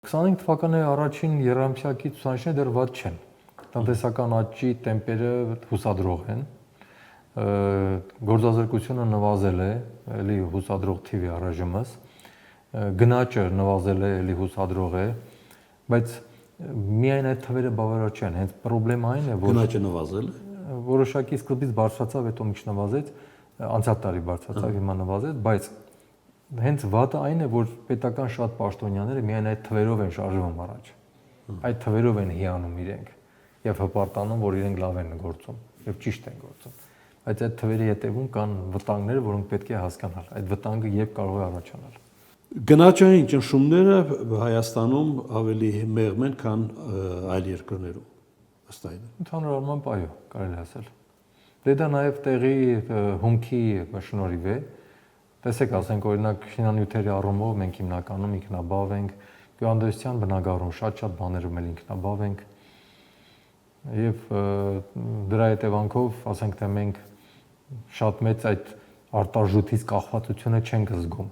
25 թվականի առաջին եռամսյակի ցուցանիշները դեռ վատ չեն։ Տնտեսական աճի տեմպերը հուսադրող են։ Գործազրկությունը նվազել է, էլի հուսադրող թիվ է առայժմս։ Գնաճը նվազել է, էլի հուսադրող է, բայց միայն այդ թվերը բավարար չեն։ Հենց խնդրեմը այն է, որ գնաճը նվազել է։ Որոշակի սկզբից բարձրացավ, հետո մի քիչ նվազեց, անցյալ տարի բարձրացավ, հիմա նվազեց, բայց հենց վատը այն է, որ պետական շատ պաշտոնյաները միայն այդ թվերով են շարժվում առաջ։ Այդ թվերով են հիանում իրենք եւ հպարտանում, որ իրենք լավ են գործում եւ ճիշտ են գործում։ Բայց այդ թվերի հետևում կան վտանգներ, որոնք պետք է հասկանալ։ Այդ վտանգը երբ կարող է առաջանալ։ Գնաճային ճնշումները Հայաստանում ավելի մեղմ են, քան այլ երկրներում, ըստ այն։ Ընդհանուր առմամբ այո, կարելի ասել։ Դե դա նաեւ տեղի հումքի շնորհիվ է։ Տեսեք, ասենք օրինակ շինանյութերի առումով մենք հիմնականում ինքնաբավ ենք, գյուղատնտեսության բնագավառում շատ բաներում էլ ինքնաբավ ենք։ Եվ դրա հետևանքով, ասենք թե մենք շատ մեծ այդ արտարժութից կախվածությունը չենք զգում։